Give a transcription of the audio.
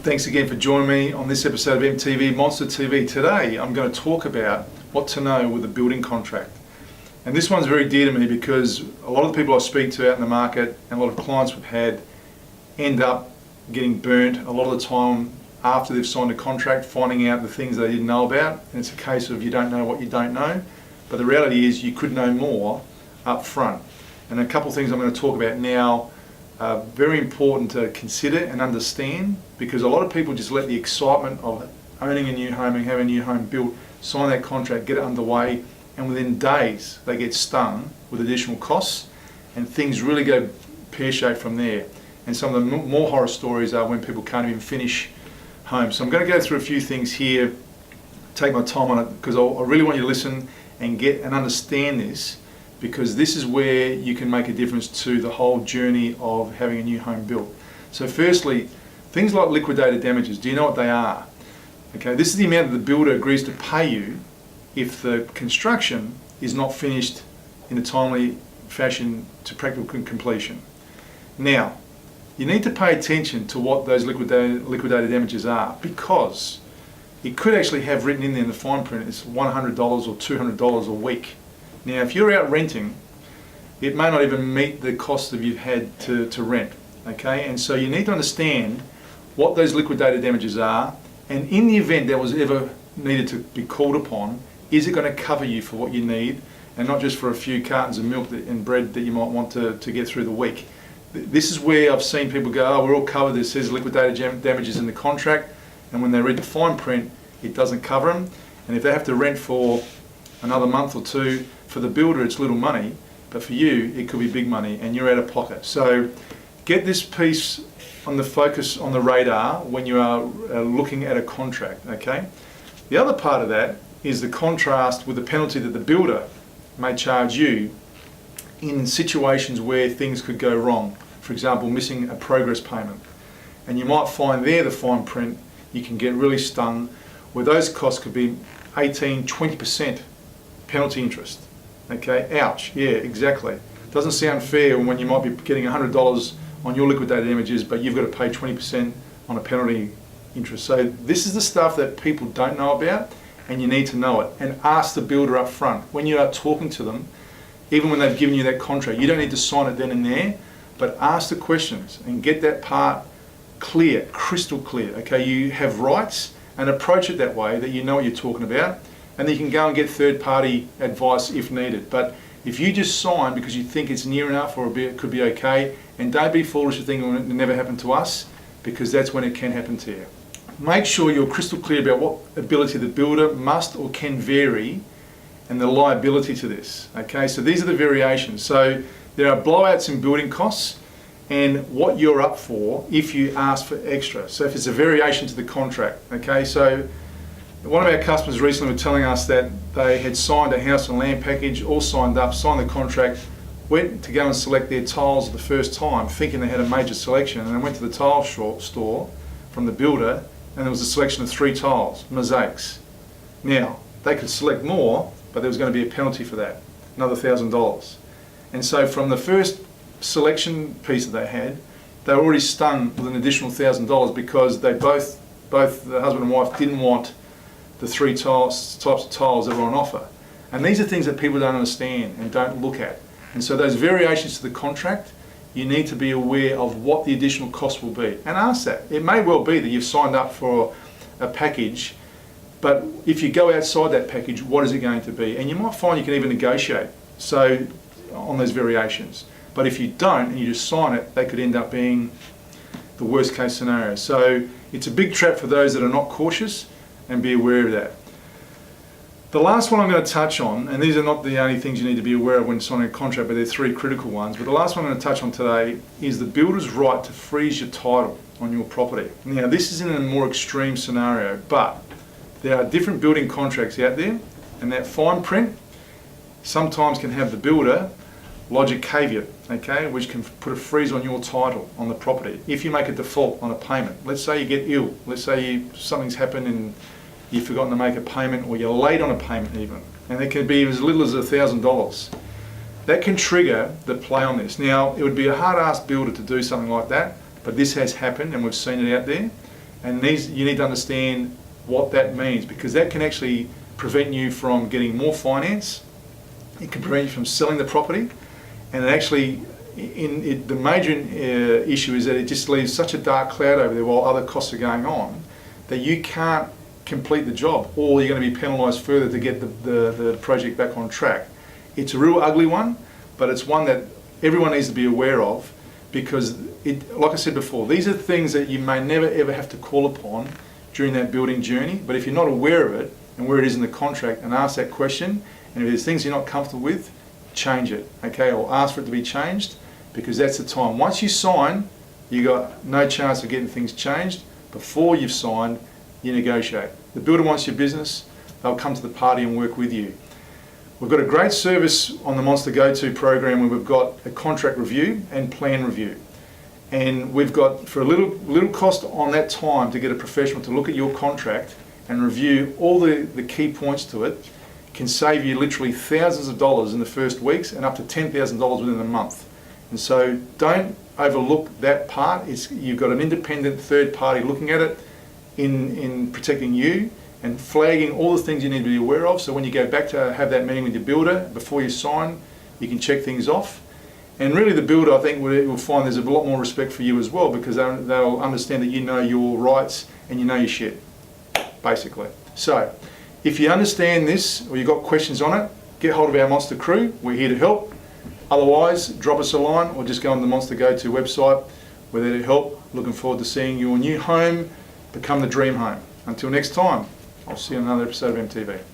Thanks again for joining me on this episode of MTV Monster TV. Today I'm going to talk about what to know with a building contract. And this one's very dear to me because a lot of the people I speak to out in the market and a lot of clients we've had end up getting burnt a lot of the time after they've signed a contract, finding out the things they didn't know about. And it's a case of you don't know what you don't know. But the reality is you could know more up front. And a couple of things I'm going to talk about now are very important to consider and understand, because a lot of people just let the excitement of owning a new home and having a new home built, sign that contract, get it underway, and within days they get stung with additional costs and things really go pear-shaped from there. And some of the more horror stories are when people can't even finish homes. So I'm going to go through a few things here, take my time on it, because I really want you to listen and get and understand this, because this is where you can make a difference to the whole journey of having a new home built. So firstly, things like liquidated damages, do you know what they are? Okay, this is the amount that the builder agrees to pay you if the construction is not finished in a timely fashion to practical completion. Now, you need to pay attention to what those liquidated damages are, because it could actually have written in there in the fine print it's $100 or $200 a week. Now, if you're out renting, it may not even meet the cost that you've had to rent, okay? And so you need to understand what those liquidated damages are, and in the event that was ever needed to be called upon, is it going to cover you for what you need, and not just for a few cartons of milk and bread that you might want to get through the week. This is where I've seen people go, oh, we're all covered, it says liquidated damages in the contract, and when they read the fine print, it doesn't cover them. And if they have to rent for another month or two, for the builder it's little money, but for you it could be big money and you're out of pocket. So get this piece on the focus, on the radar when you are looking at a contract, okay? The other part of that is the contrast with the penalty that the builder may charge you in situations where things could go wrong. For example, missing a progress payment. And you might find there the fine print, you can get really stung, where those costs could be 18, 20% penalty interest. Okay, ouch, yeah, exactly. Doesn't sound fair when you might be getting $100 on your liquidated damages, but you've got to pay 20% on a penalty interest. So this is the stuff that people don't know about, and you need to know it. And ask the builder up front. When you are talking to them, even when they've given you that contract, you don't need to sign it then and there, but ask the questions and get that part clear, crystal clear. Okay, you have rights, and approach it that way that you know what you're talking about, and then you can go and get third-party advice if needed. But if you just sign because you think it's near enough or it could be okay, and don't be foolish to think it will never happen to us, because that's when it can happen to you. Make sure you're crystal clear about what ability the builder must or can vary and the liability to this. Okay, so these are the variations. So there are blowouts in building costs and what you're up for if you ask for extra. So if it's a variation to the contract, okay, so one of our customers recently were telling us that they had signed a house and land package, all signed up, signed the contract, went to go and select their tiles the first time, thinking they had a major selection, and they went to the tile store from the builder, and there was a selection of 3 tiles, mosaics. Now, they could select more, but there was going to be a penalty for that, another $1,000. And so from the first selection piece that they had, they were already stung with an additional $1,000 because they both the husband and wife didn't want the 3 types of tiles that were on offer. And these are things that people don't understand and don't look at. And so those variations to the contract, you need to be aware of what the additional cost will be. And ask that. It may well be that you've signed up for a package, but if you go outside that package, what is it going to be? And you might find you can even negotiate so on those variations. But if you don't and you just sign it, they could end up being the worst case scenario. So it's a big trap for those that are not cautious, and be aware of that. The last one I'm going to touch on, and these are not the only things you need to be aware of when signing a contract, but they're 3 critical ones. But the last one I'm going to touch on today is the builder's right to freeze your title on your property. Now, this is in a more extreme scenario, but there are different building contracts out there, and that fine print sometimes can have the builder lodge a caveat, okay, which can put a freeze on your title on the property if you make a default on a payment. Let's say you get ill, let's say something's happened and you've forgotten to make a payment, or you're late on a payment even, and it can be as little as $1,000. That can trigger the play on this. Now, it would be a hard-ass builder to do something like that, but this has happened and we've seen it out there. And you need to understand what that means, because that can actually prevent you from getting more finance. It can prevent you from selling the property, and it actually, the major issue is that it just leaves such a dark cloud over there while other costs are going on that you can't complete the job, or you're going to be penalised further to get the project back on track. It's a real ugly one, but it's one that everyone needs to be aware of, because like I said before, these are things that you may never ever have to call upon during that building journey. But if you're not aware of it and where it is in the contract, and ask that question, and if there's things you're not comfortable with, change it, okay, or ask for it to be changed, because that's the time. Once you sign, you got no chance of getting things changed. Before you've signed, you negotiate. The builder wants your business, they'll come to the party and work with you. We've got a great service on the Monster Go-To program where we've got a contract review and plan review. And we've got, for a little cost on that time, to get a professional to look at your contract and review all the key points to it, can save you literally thousands of dollars in the first weeks and up to $10,000 within a month. And so don't overlook that part. You've got an independent third party looking at it in protecting you and flagging all the things you need to be aware of. So when you go back to have that meeting with your builder, before you sign, you can check things off. And really the builder, I think, will find there's a lot more respect for you as well, because they'll understand that you know your rights and you know your shit, basically. So if you understand this or you've got questions on it, get hold of our Monster crew. We're here to help. Otherwise, drop us a line or just go on the Monster Go-To website. We're there to help. Looking forward to seeing your new home become the dream home. Until next time, I'll see you on another episode of MTV.